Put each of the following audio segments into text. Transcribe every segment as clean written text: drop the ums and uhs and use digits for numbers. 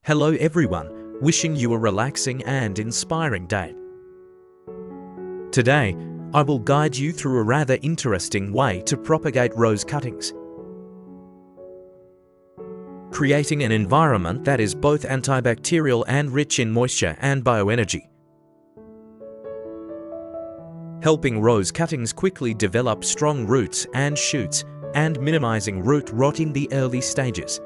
Hello everyone, wishing you a relaxing and inspiring day. Today, I will guide you through a rather interesting way to propagate rose cuttings, creating an environment that is both antibacterial and rich in moisture and bioenergy, helping rose cuttings quickly develop strong roots and shoots and minimizing root rot in the early stages.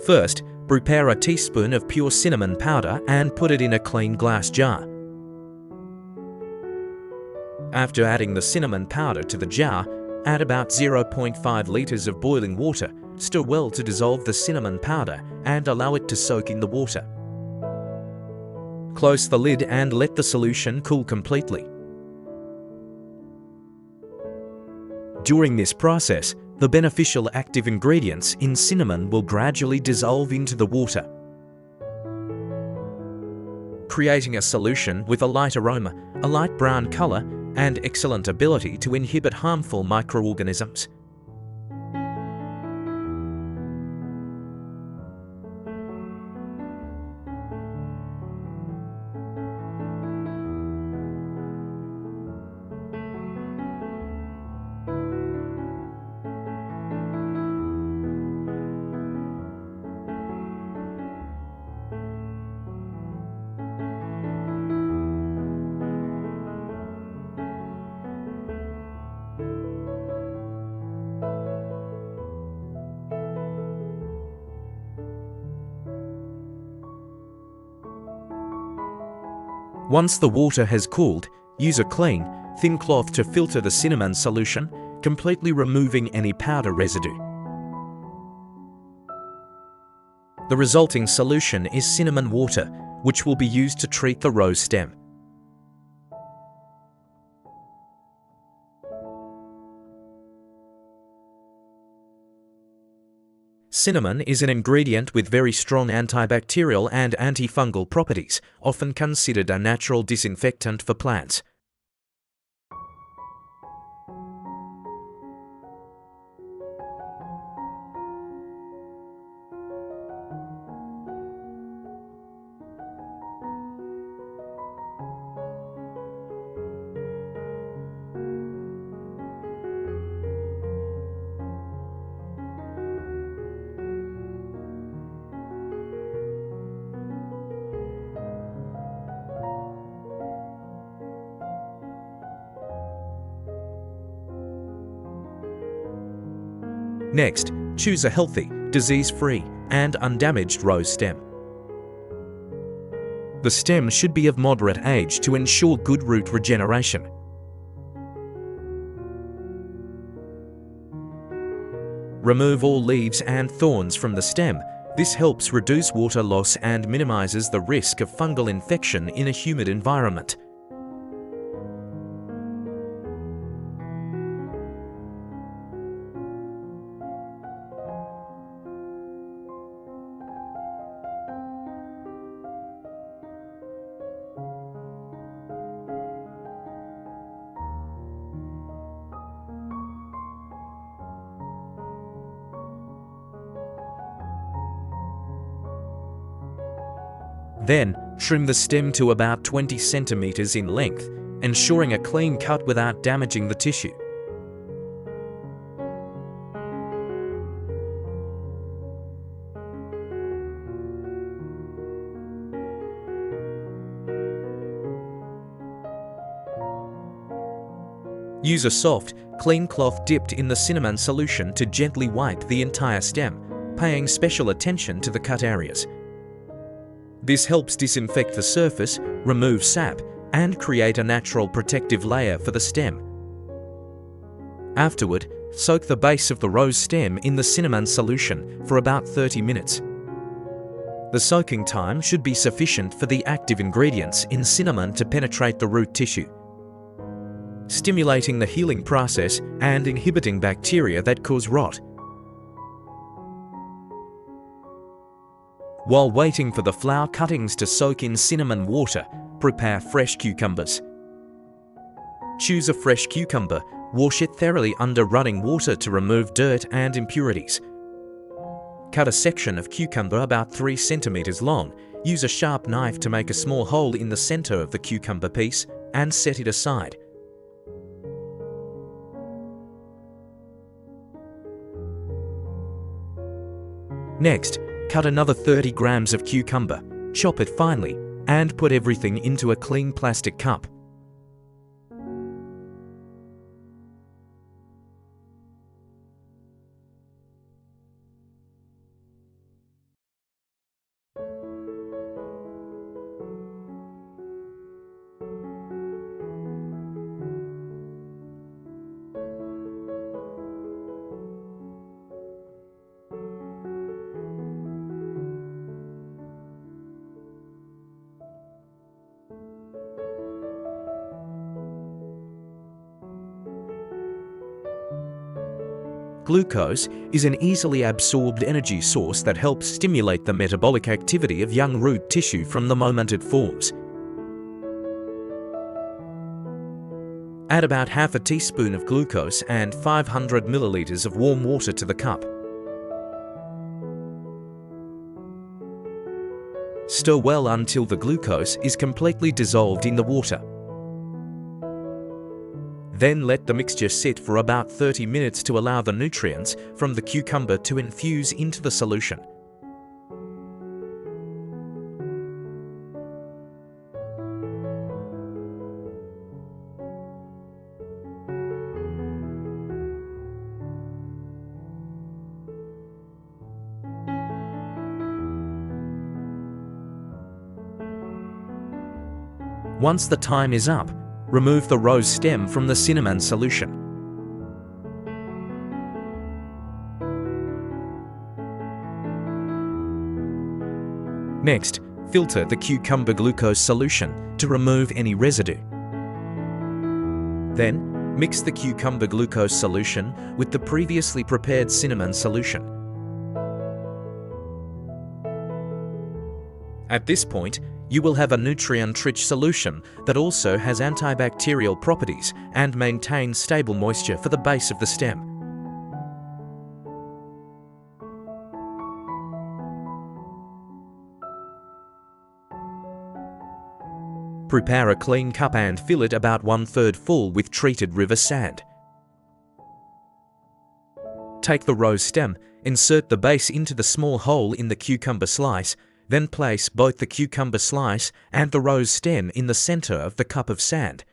First, prepare a teaspoon of pure cinnamon powder and put it in a clean glass jar. After adding the cinnamon powder to the jar, add about 0.5 liters of boiling water. Stir well to dissolve the cinnamon powder and allow it to soak in the water. Close the lid and let the solution cool completely. During this process, the beneficial active ingredients in cinnamon will gradually dissolve into the water, creating a solution with a light aroma, a light brown color, and excellent ability to inhibit harmful microorganisms. Once the water has cooled, use a clean, thin cloth to filter the cinnamon solution, completely removing any powder residue. The resulting solution is cinnamon water, which will be used to treat the rose stem. Cinnamon is an ingredient with very strong antibacterial and antifungal properties, often considered a natural disinfectant for plants. Next, choose a healthy, disease-free, and undamaged rose stem. The stem should be of moderate age to ensure good root regeneration. Remove all leaves and thorns from the stem. This helps reduce water loss and minimizes the risk of fungal infection in a humid environment. Then, trim the stem to about 20 centimeters in length, ensuring a clean cut without damaging the tissue. Use a soft, clean cloth dipped in the cinnamon solution to gently wipe the entire stem, paying special attention to the cut areas. This helps disinfect the surface, remove sap, and create a natural protective layer for the stem. Afterward, soak the base of the rose stem in the cinnamon solution for about 30 minutes. The soaking time should be sufficient for the active ingredients in cinnamon to penetrate the root tissue, stimulating the healing process and inhibiting bacteria that cause rot. While waiting for the flower cuttings to soak in cinnamon water, prepare fresh cucumbers. Choose a fresh cucumber, wash it thoroughly under running water to remove dirt and impurities. Cut a section of cucumber about 3 centimeters long. Use a sharp knife to make a small hole in the center of the cucumber piece and set it aside. Next, cut another 30 grams of cucumber, chop it finely, and put everything into a clean plastic cup. Glucose is an easily absorbed energy source that helps stimulate the metabolic activity of young root tissue from the moment it forms. Add about half a teaspoon of glucose and 500 milliliters of warm water to the cup. Stir well until the glucose is completely dissolved in the water. Then let the mixture sit for about 30 minutes to allow the nutrients from the cucumber to infuse into the solution. Once the time is up, remove the rose stem from the cinnamon solution. Next, filter the cucumber glucose solution to remove any residue. Then, mix the cucumber glucose solution with the previously prepared cinnamon solution. At this point, you will have a nutrient-rich solution that also has antibacterial properties and maintains stable moisture for the base of the stem. Prepare a clean cup and fill it about 1/3 full with treated river sand. Take the rose stem, insert the base into the small hole in the cucumber slice, then place both the cucumber slice and the rose stem in the center of the cup of sand.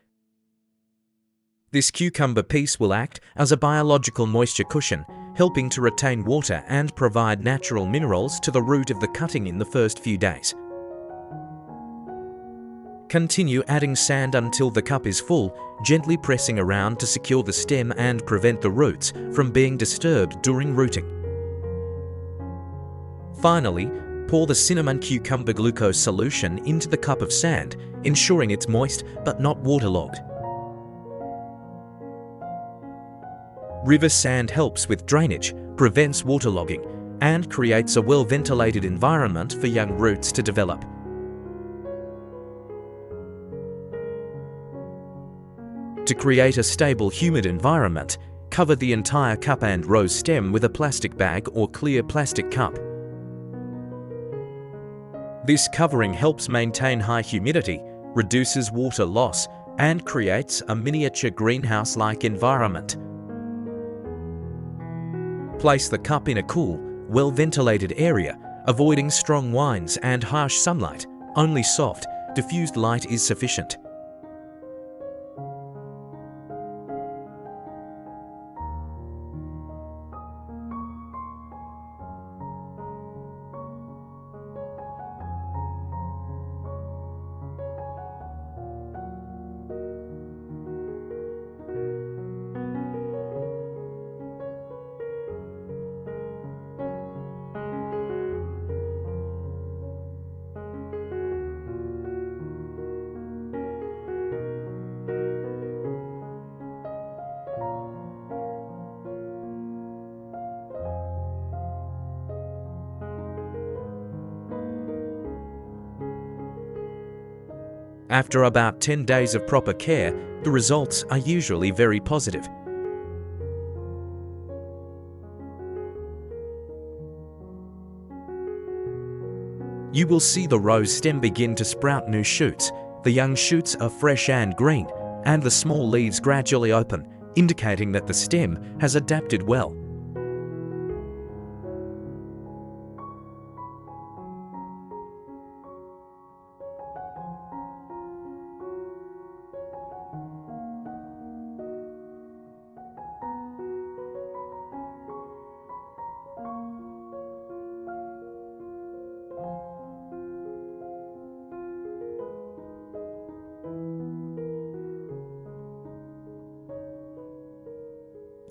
This cucumber piece will act as a biological moisture cushion, helping to retain water and provide natural minerals to the root of the cutting in the first few days. Continue adding sand until the cup is full, gently pressing around to secure the stem and prevent the roots from being disturbed during rooting. Finally, pour the cinnamon cucumber glucose solution into the cup of sand, ensuring it's moist but not waterlogged. River sand helps with drainage, prevents waterlogging, and creates a well-ventilated environment for young roots to develop. To create a stable, humid environment, cover the entire cup and rose stem with a plastic bag or clear plastic cup. This covering helps maintain high humidity, reduces water loss, and creates a miniature greenhouse-like environment. Place the cup in a cool, well-ventilated area, avoiding strong winds and harsh sunlight. Only soft, diffused light is sufficient. After about 10 days of proper care, the results are usually very positive. You will see the rose stem begin to sprout new shoots. The young shoots are fresh and green, and the small leaves gradually open, indicating that the stem has adapted well.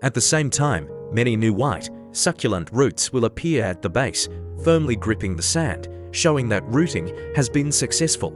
At the same time, many new white, succulent roots will appear at the base, firmly gripping the sand, showing that rooting has been successful.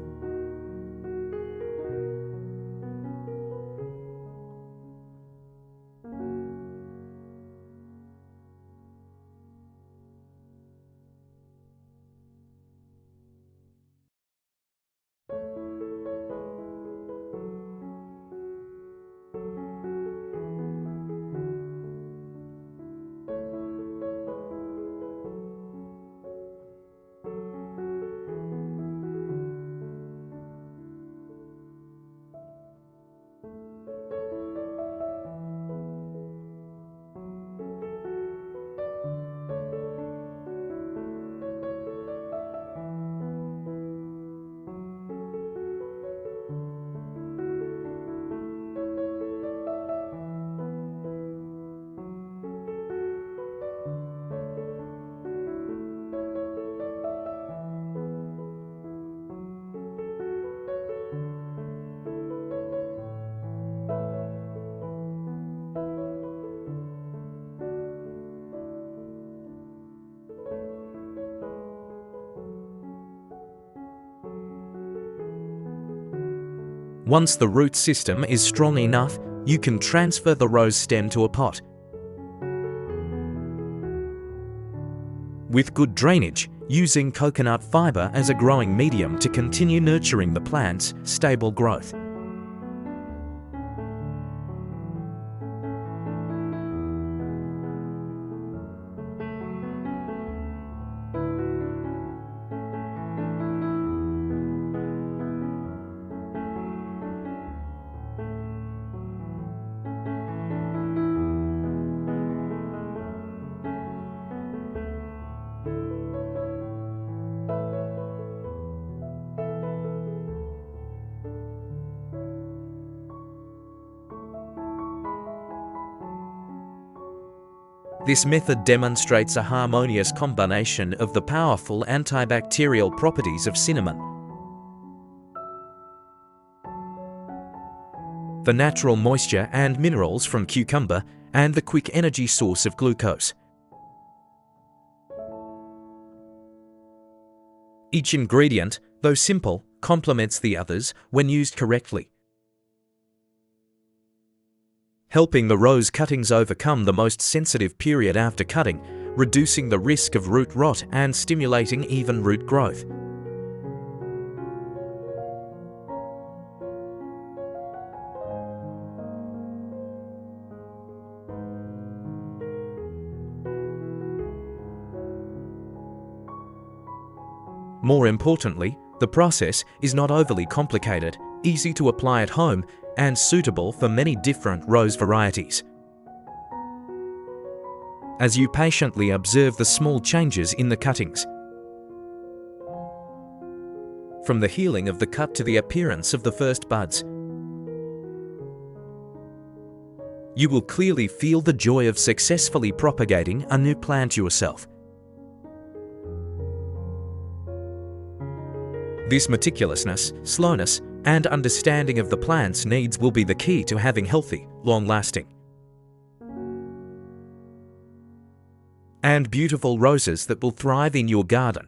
Once the root system is strong enough, you can transfer the rose stem to a pot. With good drainage, using coconut fibre as a growing medium to continue nurturing the plant's stable growth. This method demonstrates a harmonious combination of the powerful antibacterial properties of cinnamon, the natural moisture and minerals from cucumber, and the quick energy source of glucose. Each ingredient, though simple, complements the others when used correctly, helping the rose cuttings overcome the most sensitive period after cutting, reducing the risk of root rot and stimulating even root growth. More importantly, the process is not overly complicated, easy to apply at home, and suitable for many different rose varieties. As you patiently observe the small changes in the cuttings, from the healing of the cut to the appearance of the first buds, you will clearly feel the joy of successfully propagating a new plant yourself. This meticulousness, slowness, and understanding of the plant's needs will be the key to having healthy, long-lasting, and beautiful roses that will thrive in your garden.